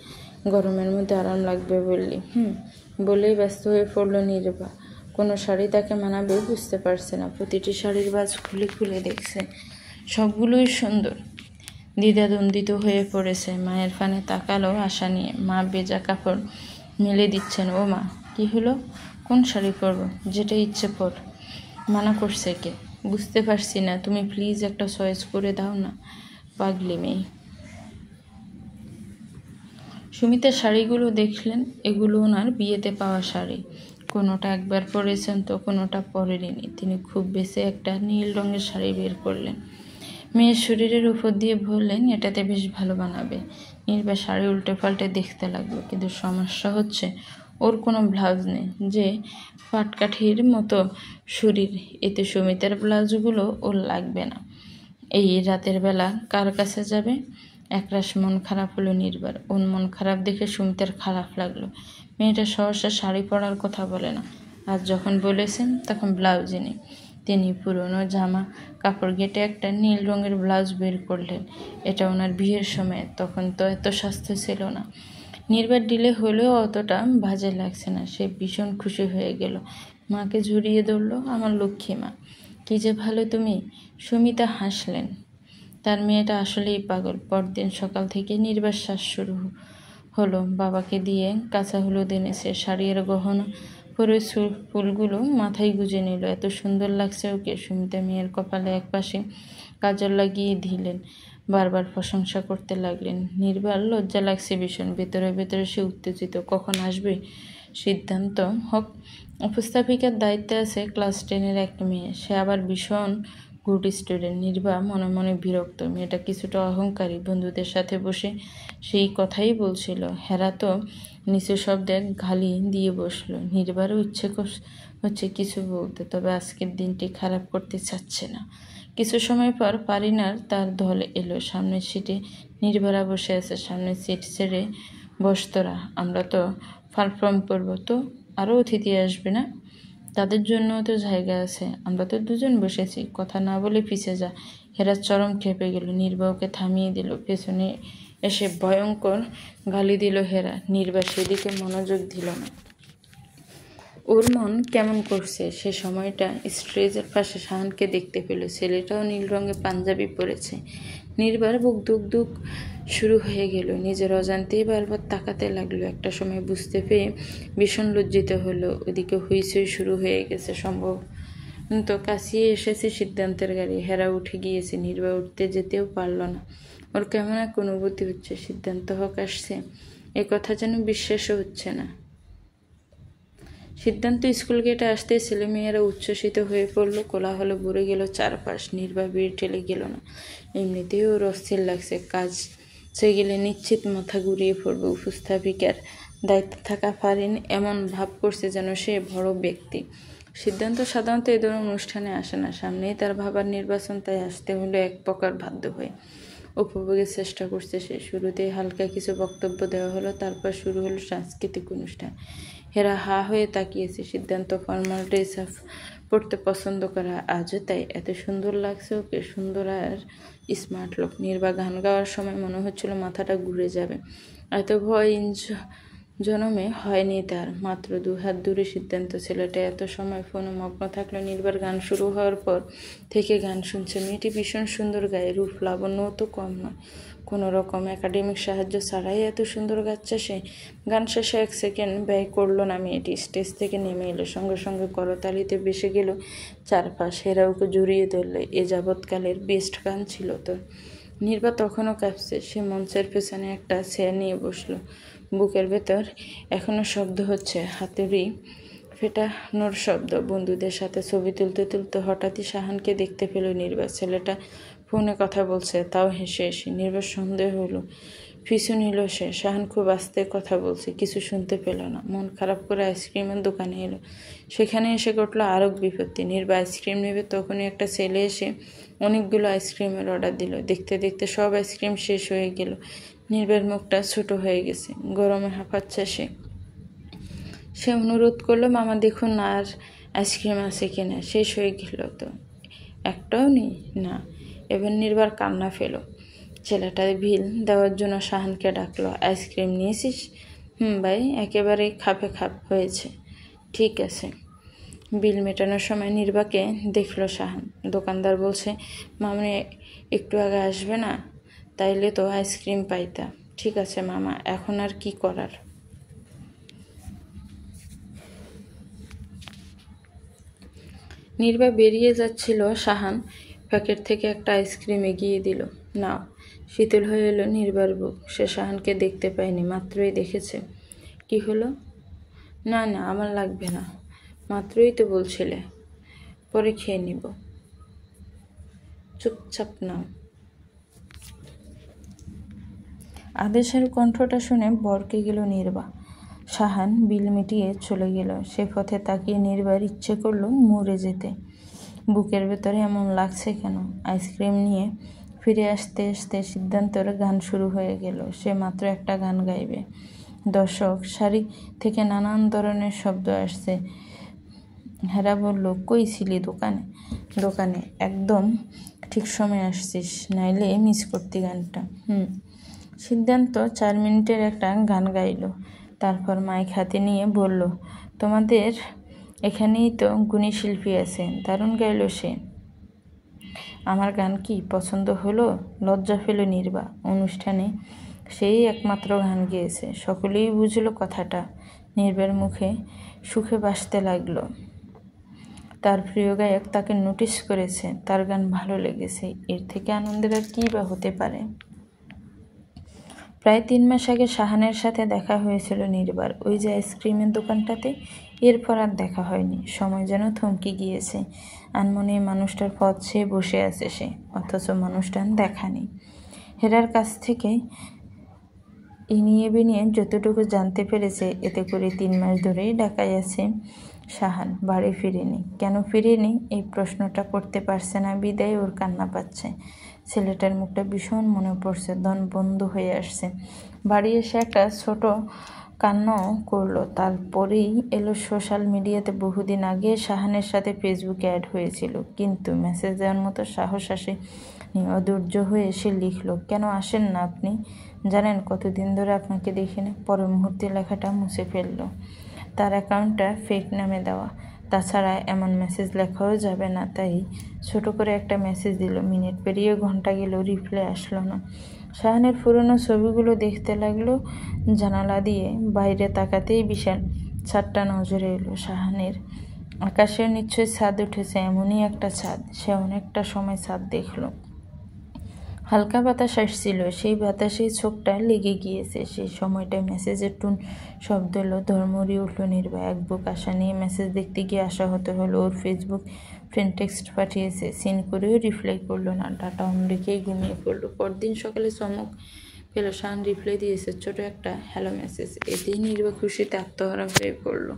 গরমের মধ্যে আরাম লাগবে বললি। বলেই ব্যস্ত হয়ে পড়ল নির্বা। কোনো শাড়ি তাকে মানাবে বুঝতে পারছে না। প্রতিটি শাড়ির বাজ খুলে খুলে দেখছে, সবগুলোই সুন্দর। দ্বিধাদ্বন্দ্বিত হয়ে পড়েছে। মায়ের ফানে তাকালো আশা নিয়ে। মা ভেজা কাপড় মেলে দিচ্ছেন। ও মা, কি হলো? কোন শাড়ি পরবো? যেটা ইচ্ছে পর। মানা করছে কে? বুঝতে পারছি না, তুমি প্লিজ একটা চয়েস করে দাও না। পাগলি মেয়ে। সুমিতার শাড়িগুলো দেখলেন, এগুলো ওনার বিয়েতে পাওয়া শাড়ি। কোনোটা একবার পরেছেন তো কোনোটা পরেননি। তিনি খুব বেশি একটা নীল রঙের শাড়ি বের করলেন, মেয়ের শরীরের উপর দিয়ে বললেন, এটাতে বেশ ভালো মানাবে। নির্বা শাড়ি উল্টে পাল্টে দেখতে লাগলো, কিন্তু সমস্যা হচ্ছে ওর কোনো ব্লাউজ নেই, যে পাটকাঠির মতো শরীর, এতে সুমিতার ব্লাউজগুলো ওর লাগবে না। এই রাতের বেলা কার কাছে যাবে? একরাশ মন খারাপ হলো নির্বার। ওর মন খারাপ দেখে সুমিতার খারাপ লাগলো। মেয়েটা সহসা শাড়ি পরার কথা বলে না, আজ যখন বলেছেন তখন ব্লাউজই নেই। তিনি পুরনো জামা কাপড় ঘেটে একটা নীল রঙের ব্লাউজ বের করলেন। এটা ওনার বিয়ের সময়, তখন তো এত স্বাস্থ্য ছিল না। নির্বার ডিলে হলেও অতটা বাজে লাগছে না। সে ভীষণ খুশি হয়ে গেল। মাকে জড়িয়ে ধরল, আমার লক্ষ্মী মা, কি যে ভালো তুমি। সুমিতা হাসলেন। তার মেয়েটা আসলেই পাগল। পরদিন সকাল থেকে নির্বার শ্বাস শুরু হলো। বাবাকে দিয়ে কাঁচা হলুদ এনেছে, শাড়ির গহনা পরে ফুলগুলো মাথায় গুজে নিল। এত সুন্দর লাগছে ওকে। সুমিতা মেয়ের কপালে একপাশে কাজল লাগিয়ে দিলেন, বারবার প্রশংসা করতে লাগলেন। নির্বার লজ্জা লাগছে ভীষণ। ভেতরে ভেতরে সে উত্তেজিত। কখন আসবে সিদ্ধান্ত হক? উপস্থাপিকার দায়িত্বে আছে ক্লাস 10-এর এক মেয়ে, সে আবার ভীষণ গুড স্টুডেন্ট। নির্বা মনে মনে বিরক্ত। মেয়েটা কিছুটা অহংকারী। বন্ধুদের সাথে বসে সেই কথাই বলছিল। হেরা তো নিচু শব্দে গালি দিয়ে বসলো। নির্বারও ইচ্ছে হচ্ছে কিছু বলতে, তবে আজকের দিনটি খারাপ করতে চাচ্ছে না। কিছু সময় পর পারিনার তার দল এলো। সামনের সিটে নির্বারা বসে আছে। সামনের সিট ছেড়ে বস তোরা, আমরা তো পারফর্ম করবো, তো আরও অতিথি আসবে না? তাদের জন্যও তো জায়গা আছে, আমরা তো দুজন বসেছি। কথা না বলে পিছে যা। হেরা চরম খেপে গেল। নির্বা ওকে থামিয়ে দিল। পেছনে এসে ভয়ঙ্কর গালি দিল হেরা। নির্বা সেদিকে মনোযোগ দিল না। ওর মন কেমন করছে। সে সময়টা স্টেজের পাশে শাহানকে দেখতে পেল। ছেলেটাও নীল রঙের পাঞ্জাবি পরেছে। নির্বার বুক দুক দুক শুরু হয়ে গেল। নিজের অজান্তেই বারবার তাকাতে লাগলো। একটা সময় বুঝতে পেরে ভীষণ লজ্জিত হলো। ওদিকে হুইসই শুরু হয়ে গেছে। সম্ভবত কাছিয়ে এসেছে সিদ্ধান্তের গাড়ি। হেরা উঠে গিয়েছে। নির্বা উঠতে যেতেও পারল না। ওর কেমন এক অনুভূতি হচ্ছে, সিদ্ধান্ত হক আসছে, এ কথা যেন বিশ্বাসও হচ্ছে না। সিদ্ধান্ত স্কুল গেটে আসতে ছেলেমেয়েরা উচ্ছ্বসিত হয়ে পড়ল। কোলাহলে ভরে গেল চারপাশ। নির্বা বের ঠেলে গেল না। এমনিতেই ওর অস্থির লাগছে। কাজ গেলে নিশ্চিত মাথা ঘুরিয়ে পড়বে। উপস্থাপিকার দায়িত্ব থাকা ফারিন এমন ভাব করছে যেন সে বড় ব্যক্তি। সিদ্ধান্ত সাধারণত এ ধরনের অনুষ্ঠানে আসে না। সামনেই তার ভাবার নির্বাচন, তাই আসতে হলো এক প্রকার বাধ্য হয়ে। উপভোগের চেষ্টা করছে সে। শুরুতেই হালকা কিছু বক্তব্য দেওয়া হলো, তারপর শুরু হলো সাংস্কৃতিক অনুষ্ঠান। হেরা হা হয়ে তাকিয়েছে। সিদ্ধান্ত ফর্মাল ড্রেস আপ পড়তে পছন্দ করা, আজও তাই। এত সুন্দর লাগছে ওকে, সুন্দর আর স্মার্ট লোক। নির্বা গান গাওয়ার সময় মনে হচ্ছিল মাথাটা ঘুরে যাবে। এত ভয় জনমে হয়নি তার। মাত্র 2 হাত দূরে সিদ্ধান্ত। ছেলেটা এত সময় ফোনে মগ্ন থাকলো। নির্বার গান শুরু হওয়ার পর থেকে গান শুনছে। মেয়েটি ভীষণ সুন্দর গায়ে, রূপ লাবণ্যও তো কম নয়। কোনো রকম একাডেমিক সাহায্য ছাড়াই এত সুন্দর গাচ্ছে সে। গান শেষে 1 সেকেন্ড ব্যয় করলো না মেয়েটি। স্টেজ থেকে নেমে এলো। সঙ্গে সঙ্গে করতালিতে বেসে গেল চারপাশ। হেরা ওকে জড়িয়ে ধরলে। এ যাবৎকালের বেস্ট গান ছিল তো। নির্বা তখনও কাঁপছে। সে মঞ্চের পেছনে একটা চেয়ার নিয়ে বসলো। বুকের ভেতর এখনো শব্দ হচ্ছে, হাতুড়ি ফেটানোর শব্দ। বন্ধুদের সাথে ছবি তুলতে তুলতে হঠাৎই শাহানকে দেখতে পেল নির্বা। ছেলেটা ফোনে কথা বলছে, তাও হেসে হেসে। নির্বার সন্দেহ হলো। পিছু নিল সে। শাহান খুব আস্তে কথা বলছে, কিছু শুনতে পেল না। মন খারাপ করে আইসক্রিমের দোকানে এলো। সেখানে এসে ঘটলো আরও বিপত্তি। নির্বা আইসক্রিম নেবে, তখনই একটা ছেলে এসে অনেকগুলো আইসক্রিমের অর্ডার দিল। দেখতে দেখতে সব আইসক্রিম শেষ হয়ে গেল। নির্বার মুখটা ছোট হয়ে গেছে, গরমে হাঁপাচ্ছে সে। সে অনুরোধ করলো, মামা দেখুন আর আইসক্রিম আছে কিনা, শেষ হয়ে গেল তো। একটাও নেই? না। এবার নির্বার কান্না ফেলো। ছেলেটা বিল দেওয়ার জন্য শাহানকে ডাকলো। আইসক্রিম নিয়েছিস? ভাই, একেবারে খাপে খাপ হয়েছে। ঠিক আছে। বিল মেটানোর সময় নির্বাকে দেখলো শাহান। দোকানদার বলছে, মামনি একটু আগে আসবে না? তাইলে তো আইসক্রিম পাইতা। ঠিক আছে মামা, এখন আর কি করার। নির্বা বেরিয়ে যাচ্ছিল। শাহান প্যাকেট থেকে একটা আইসক্রিম এগিয়ে দিল। নাও। শীতল হয়ে এলো নির্বার বুক। সে শাহানকে দেখতে পায়নি, মাত্রই দেখেছে। কি হলো? না না, আমার লাগবে না। মাত্রই তো বলছিলে। পরে খেয়ে নিব। চুপচাপ নাও। আদেশের কণ্ঠটা শুনে বরকে গেল নির্বা। শাহান বিল মিটিয়ে চলে গেল। সে পথে তাকিয়ে নির্বার ইচ্ছে করলো মরে যেতে। বুকের ভেতরে এমন লাগছে কেন? আইসক্রিম নিয়ে ফিরে আসতে আসতে সিদ্ধান্তর গান শুরু হয়ে গেল। সে মাত্র একটা গান গাইবে। দর্শক সারি থেকে নানান ধরনের শব্দ আসছে। হেরা বলল, কই ছিলি? দোকানে। দোকানে? একদম ঠিক সময় আসছিস, নাইলে মিস করতি গানটা। সিদ্ধান্ত 4 মিনিটের একটা গান গাইল। তারপর মাইক হাতে নিয়ে বলল, তোমাদের এখানেই তো গুণী শিল্পী আছে। দারুণ গাইল সে। আমার গান কি পছন্দ হলো? লজ্জা পেল নির্বা। অনুষ্ঠানে সেই একমাত্র গান গেয়েছে। সকলেই বুঝলো কথাটা। নির্বার মুখে সুখে বাসতে লাগলো। তার প্রিয় গায়ক তাকে নোটিস করেছে, তার গান ভালো লেগেছে। এর থেকে আনন্দের আর কী বা হতে পারে? প্রায় 3 মাস আগে শাহানের সাথে দেখা হয়েছিল নির্বার, ওই যে আইসক্রিমের দোকানটাতে। এরপর আর দেখা হয়নি। সময় যেন থমকে গিয়েছে। আনমনে মানুষটার পথ চেয়ে বসে আছে সে, অথচ মানুষটার দেখা নেই। হেরার কাছ থেকে ইনিয়ে বিনিয়ে যতটুকু জানতে পেরেছে, এতে করে 3 মাস ধরেই ঢাকায় আছে শাহান। বাড়ি ফিরেনি। কেন ফিরেনি এই প্রশ্নটা করতে পারছে না বিদায় ওর কান্না পাচ্ছে। ছেলেটার মুখটা ভীষণ মনে পড়ছে। দম বন্ধ হয়ে আসছে। বাড়ি এসে একটা ছোট কান্নাও করলো। তারপরেই এলো সোশ্যাল মিডিয়াতে বহুদিন আগে শাহানের সাথে ফেসবুকে অ্যাড হয়েছিল, কিন্তু মেসেজ দেওয়ার মতো সাহস আসেনি। অধৈর্য হয়ে সে লিখলো, কেন আসেন না আপনি? জানেন কতদিন ধরে আপনাকে দেখিনি। পরের মুহূর্তে লেখাটা মুছে ফেললো। তার অ্যাকাউন্টটা ফেক নামে দেওয়া। তাছাড়া এমন মেসেজ লেখাও যাবে না, তাই ছোট করে একটা মেসেজ দিল। মিনিট পেরিয়ে ঘন্টা গেল, রিপ্লাই আসলো না। শাহানের পুরনো ছবিগুলো দেখতে লাগলো জানালা দিয়ে। বাইরে তাকাতেই বিশাল ছাদটা নজরে এলো শাহানের। আকাশে নিশ্চয়ই ছাদ উঠেছে, এমনই একটা ছাদ। সে অনেকটা সময় ছাদ দেখলো। হালকা বাতাস আসছিল, সেই বাতাসে চোখটা লেগে গিয়েছে। সেই সময়টায় মেসেজের টুন শব্দ হলো, ধর্মরিয়ে উঠল নির্ভয়। এক বুক আশা নিয়ে মেসেজ দেখতে গিয়ে আশা হতে হলো। ওর ফেসবুক ফ্রেন্ড টেক্সট পাঠিয়েছে, সিন করেও রিপ্লাই করলো না, ডাটা অন রেখেই ঘুমিয়ে পড়লো। পরদিন সকালে চমক পেল, শান রিপ্লাই দিয়েছে ছোট একটা হ্যালো মেসেজ। এতেই নির্ভয় খুশিতে আত্মহারা হয়ে পড়লো।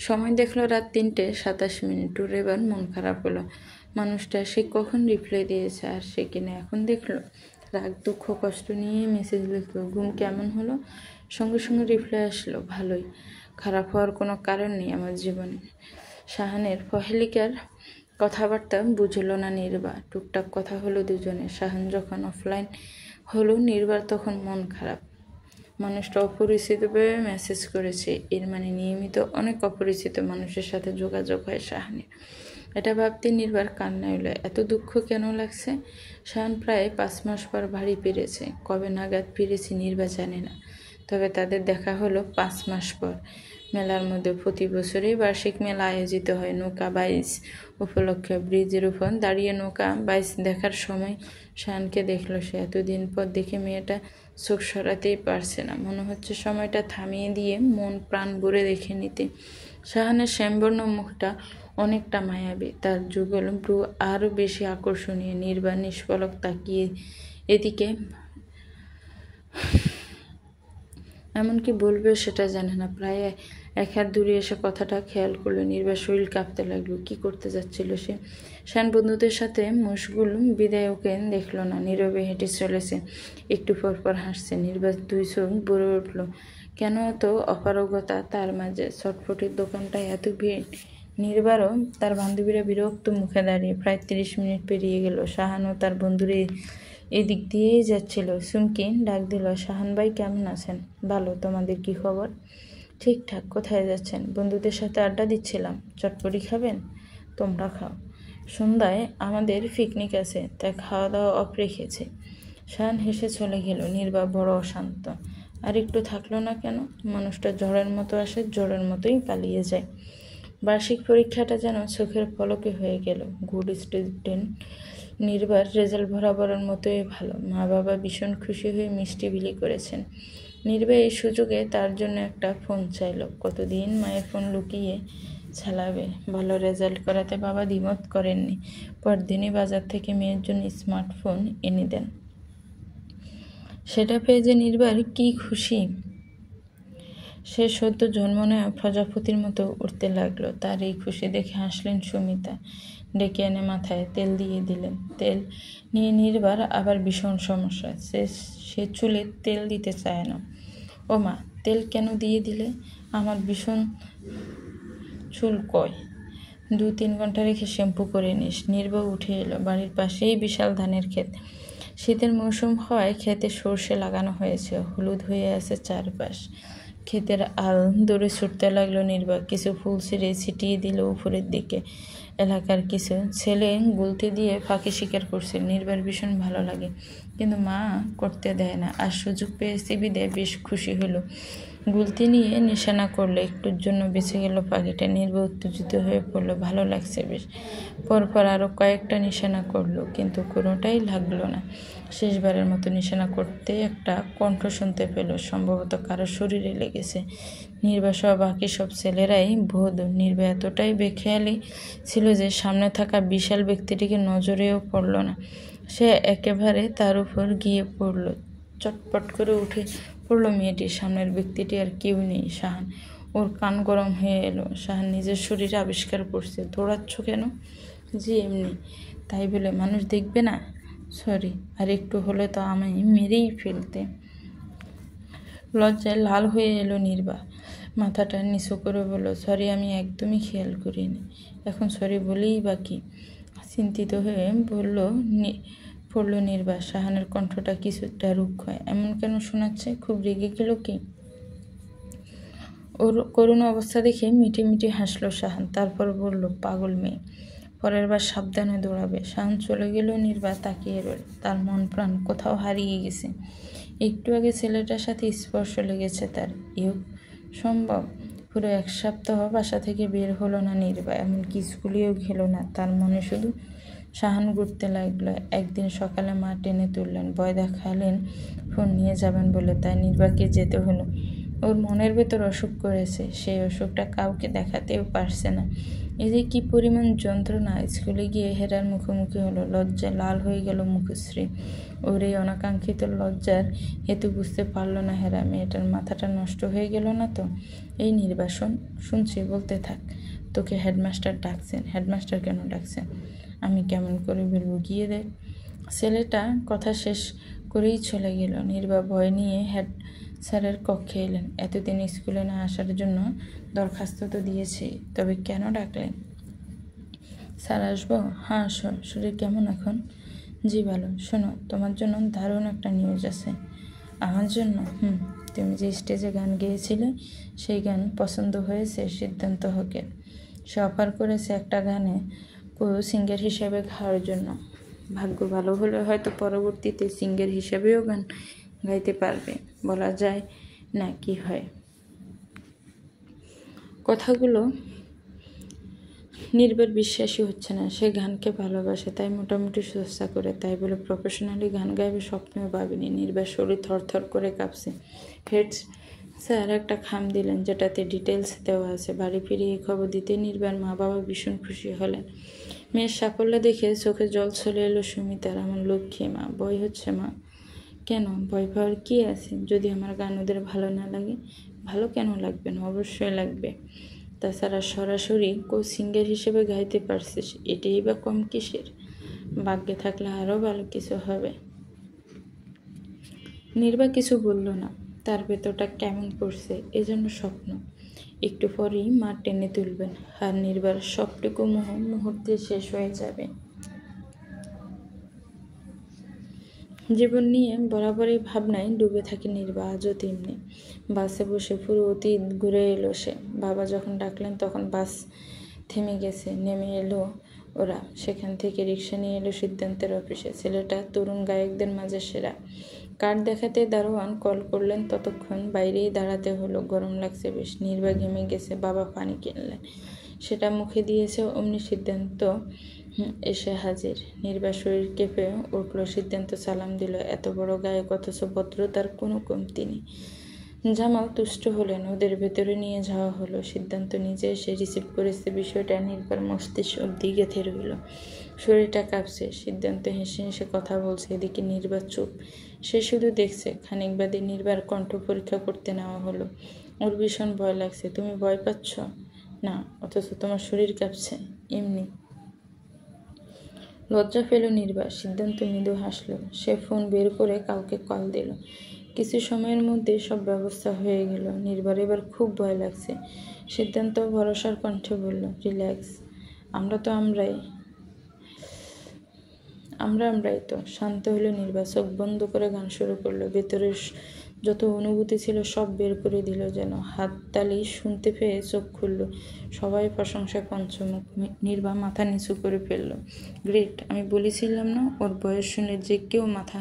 সময় দেখলো রাত 3:27। ওর এবার মন খারাপ হলো। মানুষটা সে কখন রিপ্লাই দিয়েছে, আর সে কিনা এখন দেখলো। রাগ দুঃখ কষ্ট নিয়ে মেসেজ লিখলো, ঘুম কেমন হলো? সঙ্গে সঙ্গে রিপ্লাই আসলো, ভালোই। খারাপ হওয়ার কোনো কারণ নেই আমার জীবনে। শাহানের পহেলিকার কথাবার্তা বুঝলো না নির্বা। টুকটাক কথা হলো দুজনে। শাহান যখন অফলাইন হলো, নির্বার তখন মন খারাপ। মানুষটা অপরিচিতভাবে মেসেজ করেছে, এর মানে নিয়মিত অনেক অপরিচিত মানুষের সাথে যোগাযোগ হয় শাহানের। এটা ভাবতে নির্বার কান্না এলো। এত দুঃখ কেন লাগছে? শাহান প্রায় 5 মাস পর বাড়ি ফিরেছে। কবে নাগাদ ফিরেছি নির্বা জানে না, তবে তাদের দেখা হলো 5 মাস পর মেলার মধ্যে। প্রতি বছরই বার্ষিক মেলা আয়োজিত হয় নৌকা বাইচ উপলক্ষে। ব্রিজের উপর দাঁড়িয়ে নৌকা বাইচ দেখার সময় শাহানকে দেখলো সে। এতদিন পর দেখে মেয়েটা চোখ সরাতেই পারছে না, মনে হচ্ছে সময়টা থামিয়ে দিয়ে মন প্রাণ ভরে দেখে নিতে। শাহানের শ্যামবর্ণ মুখটা অনেকটা মায়াবী, তার যুগল ভ্রু আরও বেশি আকর্ষণীয়। নির্বাণ নিষ্পলক তাকিয়ে এদিকে, এমনকি বলবেও সেটা জানে না। প্রায় এক হাত দূরে এসে কথাটা খেয়াল করলো। নির্বাণ শরীর কাঁপতে লাগলো। কি করতে যাচ্ছিল সে? শান বন্ধুদের সাথে মশগুল বিদায় ওকে দেখলো না, নীরবে হেঁটে চলেছে। একটু পর পর হাসছে। নির্বাণ 2 চোখ ভরে উঠল। কেন এত অপারগতা তার মাঝে? চটপটির দোকানটায় এত ভিড়। নির্বাণও তার বান্ধবীরা বিরক্ত মুখে দাঁড়িয়ে। প্রায় 30 মিনিট পেরিয়ে গেল। শাহান ও তার বন্ধুরা এদিক দিয়েই যাচ্ছিল। সুমকি ডাক দিল, শাহান ভাই কেমন আছেন? ভালো, তোমাদের কি খবর? ঠিকঠাক। কোথায় যাচ্ছেন? বন্ধুদের সাথে আড্ডা দিচ্ছিলাম। চটপটি খাবেন? তোমরা খাও। সন্ধ্যায় আমাদের পিকনিক আছে, তাই খাওয়া দাওয়া অফ রেখেছে। শাহান হেসে চলে গেল। নির্বাক বড় অশান্ত। আর একটু থাকলো না কেন? মানুষটা ঝড়ের মতো আসে, ঝড়ের মতোই পালিয়ে যায়। বার্ষিক পরীক্ষাটা যেন চোখের পলকে হয়ে গেল। Good student. নির্বার রেজাল্ট বরাবরের মতোই ভালো। মা বাবা ভীষণ খুশি হয়ে মিষ্টি বিলি করেছেন। নির্বা এই সুযোগে তার জন্য একটা ফোন চাইল। কতদিন মায়ের ফোন লুকিয়ে চালাবে? ভালো রেজাল্ট করাতে বাবা দ্বিমত করেননি। পরদিনই বাজার থেকে মেয়ের জন্য স্মার্টফোন এনে দেন। সেটা পেয়ে যে নির্বার কি খুশি! সে সদ্য জন্ম নেওয়া প্রজাপতির মতো উঠতে লাগলো। তার এই খুশি দেখে হাসলেন সুমিতা। ডেকে এনে মাথায় তেল দিয়ে দিলেন। তেল নিয়ে নির্বার আবার ভীষণ সমস্যা। সে চুলে তেল দিতে চায় না। ও মা, তেল কেন দিয়ে দিলে? আমার ভীষণ চুল কয়। 2-3 ঘন্টা রেখে শ্যাম্পু করে নিস। নির্বা উঠে এলো। বাড়ির পাশেই বিশাল ধানের ক্ষেত। শীতের মৌসুম হওয়ায় ক্ষেতে সর্ষে লাগানো হয়েছে। হলুদ হয়ে আছে চারপাশ। ক্ষেতের আল দৌড়ে ছুটতে লাগলো নির্বা। কিছু ফুল ছিটিয়ে দিল উপরের দিকে। এলাকার কিছু ছেলে গুলতি দিয়ে ফাঁকি শিকার করছে। নির্বার ভীষণ ভালো লাগে, কিন্তু মা করতে দেয় না। আর সুযোগ পেয়েছি বিদায় বেশ খুশি হলো। গুলতি নিয়ে নিশানা করলো। একটুর জন্য বেঁচে গেল পাখিটা। নির্বা উত্তেজিত হয়ে পড়লো। ভালো লাগছে বেশ। পরপর আরও কয়েকটা নিশানা করলো, কিন্তু কোনোটাই লাগলো না। শেষবারের মতো নিশানা করতে একটা কণ্ঠ শুনতে পেল। সম্ভবত কারো শরীরে লেগেছে। নির্বা সহ বাকি সব ছেলেরাই বধূ। নির্বা এতটাই বেখেয়ালি ছিল যে সামনে থাকা বিশাল ব্যক্তিটিকে নজরেও পড়ল না। সে একেবারে তার উপর গিয়ে পড়ল। চটপট করে উঠে পড়ল মেয়েটি। সামনের ব্যক্তিটি আর কেউ নেই, শাহান। ওর কান গরম হয়ে এলো। শাহান নিজের শরীরে আবিষ্কার করছে। দৌড়াচ্ছ কেন? জি এমনি। তাই বলে মানুষ দেখবে না? সরি। আর একটু হলে তো আমি মেরেই ফেলতে। লজ্জায় লাল হয়ে এলো নির্বা। মাথাটা নিচু করে বলল, সরি, আমি একদমই খেয়াল করিনি। এখন সরি বলেই বাকি। চিন্তিত হয়ে পড়ল নির্বা। শাহানের কণ্ঠটা কিছুটা রুক্ষ। এমন কেন শোনাচ্ছে? খুব রেগে গেল কি? ওর করুণ অবস্থা দেখে মিটি মিটি হাসলো শাহান। তারপর বলল, পাগল মেয়ে, পরের বার সাবধানে দৌড়াবে। শাহান চলে গেল। নির্বা তাকিয়ে রইল। তার মন প্রাণ কোথাও হারিয়ে গেছে। একটু আগে ছেলেটার সাথে স্পর্শ লেগেছে তার। এও সম্ভব? পুরো 1 সপ্তাহ বাসা থেকে বের হলো না নির্বা, এমনকি স্কুলেও গেল না। তার মনে শুধু শাহান ঘুরতে লাগলো। একদিন সকালে মা টেনে তুললেন, ভয় দেখালেন ফোন নিয়ে যাবেন বলে, তাই নির্বাকে যেতে হলো। ওর মনের ভেতর অসুখ করেছে, সেই অসুখটা কাউকে দেখাতেও পারছে না। এই যে কি পরিমাণ যন্ত্রণা! স্কুলে গিয়ে হেরার মুখোমুখি হলো। লজ্জায় লাল হয়ে গেল মুখশ্রী। ওর এই অনাকাঙ্ক্ষিত লজ্জার হেতু বুঝতে পারল না হেরা। মেয়েটার মাথাটা নষ্ট হয়ে গেল না তো? এই নির্বাসন শুনছি, বলতে থাক। তোকে হেডমাস্টার ডাকছেন। হেডমাস্টার কেন ডাকছেন? আমি কেমন করে বলবো, গিয়ে দেখ। ছেলেটা কথা শেষ করেই চলে গেল। নির্বা ভয় নিয়ে হেড স্যারের কক্ষে এলেন। এতদিন স্কুলে না আসার জন্য দরখাস্ত তো দিয়েছি, তবে কেন ডাকলেন? স্যার আসবো? হ্যাঁ, শরীর কেমন এখন? জি ভালো। শোনো, তোমার জন্য দারুণ একটা নিউজ আছে। আমার জন্য? তুমি যে স্টেজে গান গেয়েছিলে, সেই গান পছন্দ হয়েছে সিদ্ধান্ত হকের। সে অফার করেছে একটা গানে সিঙ্গার হিসেবে গাওয়ার জন্য। ভাগ্য ভালো হলে হয়তো পরবর্তীতে সিঙ্গার হিসেবেও গান গাইতে পারবে, বলা যায় না কি হয়। কথাগুলো নির্বার বিশ্বাসই হচ্ছে না। সে গানকে ভালোবাসে, তাই মোটামুটি চর্চা করে, তাই বলে প্রফেশনালি গান গাইবে স্বপ্নেও ভাবিনি। নির্বার শরীর থরথর করে কাঁপছে। হেড স্যার একটা খাম দিলেন, যেটাতে ডিটেলস দেওয়া আছে। বাড়ি ফিরে এই খবর দিতে নির্বার মা বাবা ভীষণ খুশি হলেন। মেয়ের সাফল্য দেখে চোখে জল চলে এলো সুমিতার। আমার লক্ষ্মী মা। ভয় হচ্ছে মা? কেন ভয় পাওয়ার কি আছে? যদি আমার গান ওদের ভালো না লাগে? ভালো কেন লাগবে না? অবশ্যই লাগবে। তাছাড়া সরাসরি সিঙ্গার হিসেবে গাইতে পারছিস, এটাই বা কম কিসের? ভাগ্যে থাকলে আরও ভালো কিছু হবে। নির্বা কিছু বলল না। তার ভেতরটা কেমন করছে, এজন্য স্বপ্ন। একটু পরেই মা টেনে তুলবেন, আর নির্বার সবটুকু মুহূর্তে শেষ হয়ে যাবে। জীবন নিয়ে বরাবরই ভাবনায় ডুবে থাকে নির্বা। আজও তেমনি। বাসে বসে পুরো অতীত ঘুরে এলো সে। বাবা যখন ডাকলেন তখন বাস থেমে গেছে। নেমে এলো ওরা। সেখান থেকে রিক্সা নিয়ে এলো সিদ্ধান্তের অফিসে। ছেলেটা তরুণ গায়কদের মাঝে সেরা। কার্ড দেখাতে দারোয়ান কল করলেন, ততক্ষণ বাইরেই দাঁড়াতে হলো। গরম লাগছে বেশ। নির্বা ঘেমে গেছে। বাবা পানি কিনলেন, সেটা মুখে দিয়েছে, অমনি সিদ্ধান্ত এসে হাজির। নির্বা শরীর কেঁপে উঠল। সিদ্ধান্ত সালাম দিল। এত বড় গায়ক, অথচ ভদ্রতার কোনো কমতি নেই। জামাল তুষ্ট হলেন। ওদের ভেতরে নিয়ে যাওয়া হলো। সিদ্ধান্ত নিজে এসে রিসিভ করেছে। বিষয়টা নির্বার মস্তিষ্ক অব্দি গেঁথে রইল। শরীরটা কাঁপছে। সিদ্ধান্ত হেসে হেসে কথা বলছে, এদিকে নির্বা চুপ। সে শুধু দেখছে। খানিক বাদে নির্বার কণ্ঠ পরীক্ষা করতে নেওয়া হলো। ওর ভীষণ ভয় লাগছে। তুমি ভয় পাচ্ছ? না, অথচ তোমার শরীর কাঁপছে। এমনি। লজ্জা পেল নির্বা। সিদ্ধান্ত মৃদু হাসল। সে ফোন বের করে কাউকে কল দিল। কিছু সময়ের মধ্যে সব ব্যবস্থা হয়ে গেল। নির্বার এবার খুব ভয় লাগছে। সিদ্ধান্ত ভরসার কণ্ঠে বলল, রিল্যাক্স, আমরাই তো। শান্ত হলো নির্বা। চোখ বন্ধ করে গান শুরু করলো। ভেতরের যত অনুভূতি ছিল সব বের করে দিল যেন। হাততালি শুনতে পেয়ে চোখ খুলল। সবাই প্রশংসা পঞ্চমুখ। নির্বা মাথা নিচু করে ফেলল। গ্রেট! আমি বলেছিলাম না, ওর বয়স শুনে যে কেউ মাথা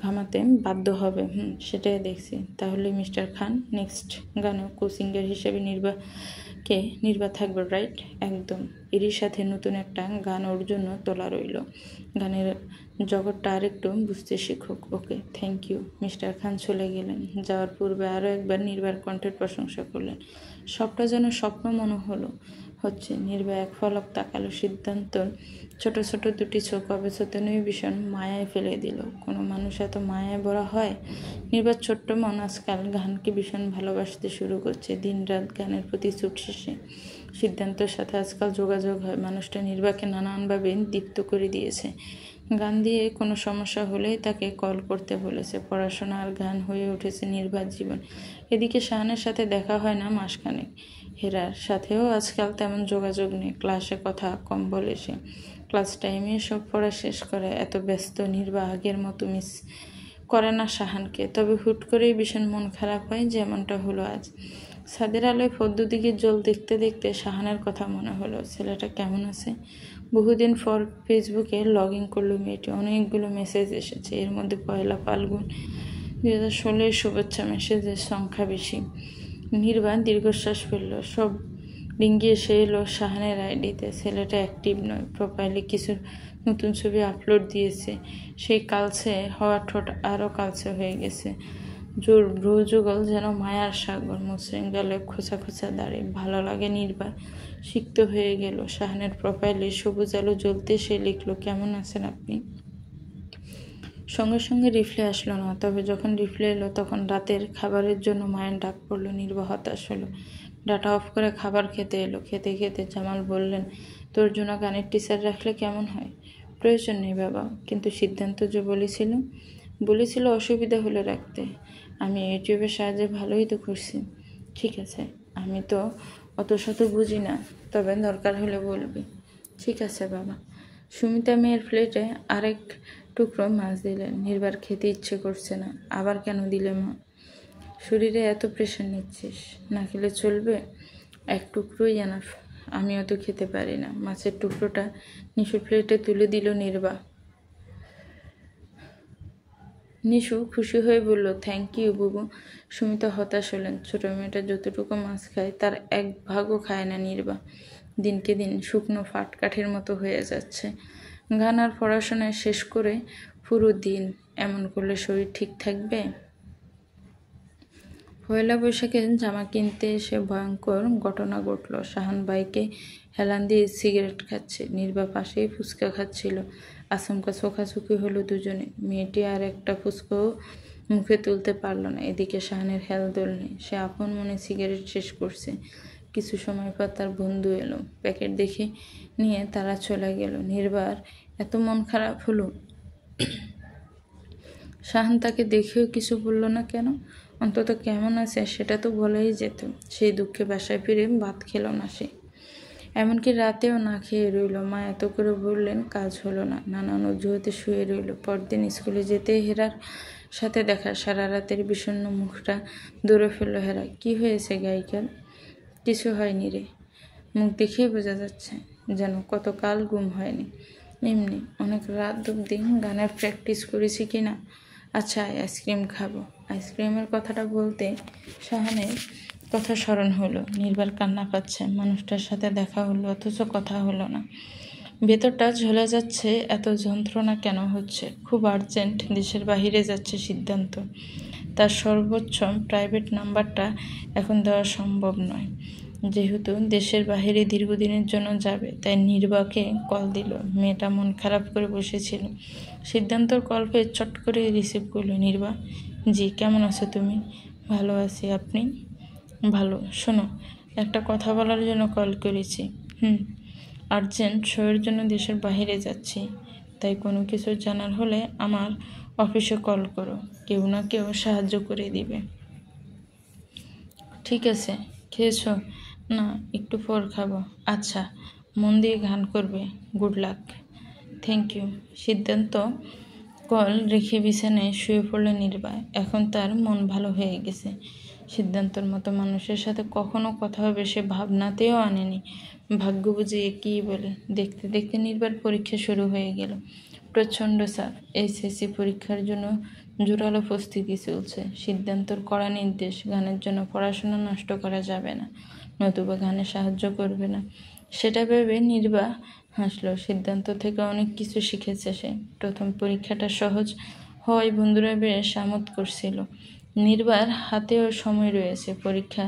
ঘামাতে বাধ্য হবে। সেটাই দেখছি। তাহলে মিস্টার খান, নেক্সট গানে সিঙ্গার হিসেবে নির্বা থাকবে, রাইট? একদম। এরই সাথে নতুন একটা গান ওর জন্য তোলা রইল। গানের জগৎটা আরেকটু বুঝতে শিখুক। ওকে, থ্যাংক ইউ। মিস্টার খান চলে গেলেন। যাওয়ার পূর্বে আরও একবার নির্বার কণ্ঠের প্রশংসা করলেন। সবটা যেন স্বপ্ন মনে হচ্ছে। নির্বা এক ফলক তাকালো। সিদ্ধান্তর ছোট ছোট দুটি চোখ অবচেতনই ভীষণ মায়ায় ফেলে দিল। কোনো মানুষ এত মায়ায় ভরা হয়? নির্বার ছোট্ট মন আজকাল গানকে ভীষণ ভালোবাসতে শুরু করছে। দিনরাত গানের প্রতি ছুটছে সে। সিদ্ধান্তের সাথে আজকাল যোগাযোগ হয়। মানুষটা নির্বাকে নানানভাবে দীপ্ত করে দিয়েছে। গান দিয়ে কোনো সমস্যা হলেই তাকে কল করতে বলেছে। পড়াশোনা আর গান হয়ে উঠেছে নির্বার জীবন। এদিকে শাহানের সাথে দেখা হয় না মাসখানেক। হেরার সাথেও আজকাল তেমন যোগাযোগ নেই। ক্লাসে কথা কম বলে সে। ক্লাস টাইমে সব পড়া শেষ করে। এত ব্যস্ত নির্বা আগের মতো মিস করে না শাহানকে। তবে হুট করেই ভীষণ মন খারাপ হয়, যেমনটা হলো আজ। ছাদের আলোয় পদ্মদিঘির জল দেখতে দেখতে শাহানের কথা মনে হলো। ছেলেটা কেমন আছে? বহুদিন পর ফেসবুকে লগ ইন করলো মেয়েটি। অনেকগুলো মেসেজ এসেছে। এর মধ্যে 1 ফাল্গুন 2016 শুভেচ্ছা মেসেজের সংখ্যা বেশি। নির্বাণ দীর্ঘশ্বাস ফেলল। সব রিঙ্গি এসে এলো শাহানের আইডিতে। ছেলেটা অ্যাক্টিভ নয়, প্রোফাইলে কিছু নতুন ছবি আপলোড দিয়েছে। সেই কালচে হওয়া ঠোঁট আরও কালচে হয়ে গেছে। জোর ভ্রু যুগল যেন মায়ার সাগর। মসৃণ গালে খোঁচা খোঁচা দাঁড়ে। ভালো লাগে নির্বাক সিক্ত হয়ে গেল। শাহানের প্রোফাইলে সবুজ আলো জ্বলতে সে লিখলো, কেমন আছেন আপনি? সঙ্গে সঙ্গে রিপ্লাই আসলো না। তবে যখন রিপ্লাই এলো তখন রাতের খাবারের জন্য মায়ের ডাক পড়লো। নির্বাক হতাশ হলো। ডাটা অফ করে খাবার খেতে এলো। খেতে খেতে জামাল বললেন, তোর জন্য গানের টিচার রাখলে কেমন হয়? প্রয়োজন নেই বাবা, কিন্তু সিদ্ধান্ত যে বলেছিল অসুবিধা হলে রাখতে। আমি ইউটিউবের সাহায্যে ভালোই তো করছি। ঠিক আছে, আমি তো অত শত বুঝি না, তবে দরকার হলে বলবি। ঠিক আছে বাবা। সুমিতা মেয়ের প্লেটে আরেক টুকরো মাছ দিলেন। নির্বার খেতে ইচ্ছে করছে না। আবার কেন দিলে মা? শরীরে এত প্রেশার নিচ্ছিস, না খেলে চলবে? এক টুকরোই এনাফ। আমিও তো খেতে পারি না। মাছের টুকরোটা নিশু প্লেটে তুলে দিল নির্বা। নিশু খুশি হয়ে বলল, থ্যাংক ইউ বুবু। সুমিতা হতাশ হলেন। ছোট মেয়েটা যতটুকু মাছ খায় তার এক ভাগও খায় না নির্বা। দিনকে দিন শুকনো ফাটকাঠির মতো হয়ে যাচ্ছে। গান আর পড়াশোনায় শেষ করে পুরো দিন এমন করলে শরীর ঠিক থাকবে? পয়লা বৈশাখে জামা কিনতে এসে ভয়ঙ্কর ঘটনা ঘটল। শাহান বাইকে হেলান দিয়ে সিগারেট খাচ্ছে। নির্বা পাশেই ফুচকা খাচ্ছিল। আচমকা চোখাচোখি হলো দুজনে। মেয়েটি আর একটা ফুচকাও মুখে তুলতে পারল না। এদিকে শাহানের হেলদোল নেই। সে আপন মনে সিগারেট শেষ করছে। কিছু সময় পর তার বন্ধু এলো। প্যাকেট দেখে নিয়ে তারা চলে গেল। নির্বার এত মন খারাপ হলো। শাহান তাকে দেখেও কিছু বলল না কেন? অন্তত কেমন আছে সেটা তো বলাই যেত। সেই দুঃখে বাসায় ফিরে ভাত খেল না সে। এমনকি রাতেও না খেয়ে রইল। মা এত করে বললেন, কাজ হলো না। নানান অজুহাতে শুয়ে রইল। পরদিন স্কুলে যেতে হেরার সাথে দেখা। সারা রাতের বিষণ্ণ মুখটা দৌড়ে ফেলল হেরা। কি হয়েছে গায়িকার? কিছু হয়নি রে, মুখ দেখেই বোঝা যাচ্ছে যেন কতকাল ঘুম হয়নি। এমনি অনেক রাত অবধি গানের প্র্যাকটিস করেছি কিনা। আচ্ছা আইসক্রিম খাবো। আইসক্রিমের কথাটা বলতে শাহানের কথা স্মরণ হলো। নির্বার কান্না পাচ্ছে। মানুষটার সাথে দেখা হলো অথচ কথা হলো না। ভেতরটা ঝলে যাচ্ছে। এত যন্ত্রণা কেন হচ্ছে? খুব আর্জেন্ট, দেশের বাহিরে যাচ্ছে সিদ্ধান্ত। তার সর্বোচ্চ প্রাইভেট নাম্বারটা এখন দেওয়া সম্ভব নয়। যেহেতু দেশের বাহিরে দীর্ঘদিনের জন্য যাবে, তাই নির্বাকে কল দিল। মেয়েটা মন খারাপ করে বসেছিল। সিদ্ধান্তর কল পেয়ে চট করে রিসিভ করলো। নির্বা, জি কেমন আছো তুমি? ভালো আছি, আপনি? ভালো। শোনো, একটা কথা বলার জন্য কল করেছি। আর্জেন্ট শোয়ের জন্য দেশের বাইরে যাচ্ছি, তাই কোনো কিছু জানার হলে আমার অফিসে কল করো। কেউ না কেউ সাহায্য করে দিবে। ঠিক আছে। খেয়েছো? না, একটু পর খাবো। আচ্ছা, মন দিয়ে গান করবে। Good luck. Thank you. সিদ্ধান্ত কল রেখে বিছানায় শুয়ে পড়লেন নির্বা। এখন তার মন ভালো হয়ে গেছে। সিদ্ধান্তর মতো মানুষের সাথে কখনো কথা হবে সে ভাবনাতেও আনেনি। ভাগ্য বুঝে কী বলে। দেখতে দেখতে নির্বার পরীক্ষা শুরু হয়ে গেল। প্রচণ্ড চাপ। এইচএসসি পরীক্ষার জন্য জোরালো প্রস্তুতি চলছে। সিদ্ধান্তর কড়া নির্দেশ, গানের জন্য পড়াশোনা নষ্ট করা যাবে না, নতুবা গানে সাহায্য করবে না। সেটা ভেবে নির্বা হাসলো। সিদ্ধান্ত থেকে অনেক কিছু শিখেছে সে। প্রথম পরীক্ষাটা সহজ হওয়ায় বন্ধুরা বেশ আমোদ করছিল। নির্বার হাতেও সময় রয়েছে। পরীক্ষা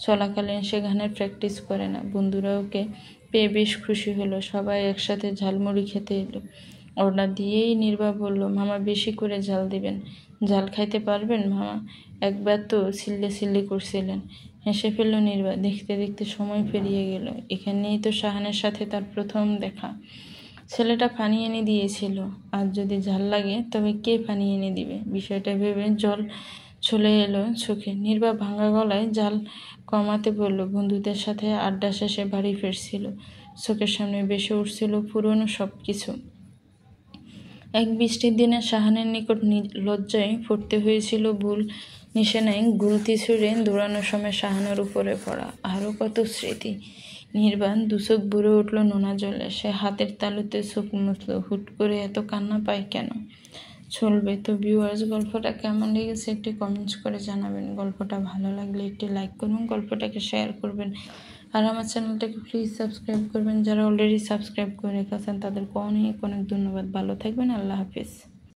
চলাকালীন সে গানের প্র্যাকটিস করে না। বন্ধুরা ওকে পেয়ে বেশ খুশি হলো। সবাই একসাথে ঝালমুড়ি খেতে এলো। অর্ডার দিয়েই নির্বা বলল, মামা বেশি করে ঝাল দিবেন। ঝাল খাইতে পারবেন মামা? একবার তো সিল্লি করছিলেন। হেসে ফেলল নির্বা। দেখতে দেখতে সময় পেরিয়ে গেল। এখানেই তো শাহানের সাথে তার প্রথম দেখা। ছেলেটা পানি এনে দিয়েছিল। আর যদি ঝাল লাগে তবে কে পানি এনে দিবে? বিষয়টা ভেবে জল চলে এলো চোখে। নির্বা ভাঙা গলায় জাল কমাতে বলল। বন্ধুদের সাথে আড্ডা শেষে বাড়ি ফিরছিল। চোখের সামনে ভেসে উঠছিল পুরনো সব কিছু। এক বৃষ্টির দিনে শাহানের নিকট লজ্জায় পড়তে হয়েছিল ভুল নিশানায় গুলতি ছুঁড়ে দৌড়ানোর সময় শাহানের উপরে পড়া। আরও কত স্মৃতি। নির্বাণ দুচোখ ভরে উঠল নোনা জলে। সে হাতের তালুতে চোখ মুছল। হুট করে এত কান্না পায় কেন? চলবে। তো ভিউয়ার্স, গল্পটা কেমন লেগেছে একটি কমেন্টস করে জানাবেন। গল্পটা ভালো লাগলে একটি লাইক করুন, গল্পটাকে শেয়ার করবেন, আর আমার চ্যানেলটাকে প্লিজ সাবস্ক্রাইব করবেন। যারা অলরেডি সাবস্ক্রাইব করে রেখেছেন তাদেরকে অনেক অনেক ধন্যবাদ। ভালো থাকবেন। আল্লাহ হাফিজ।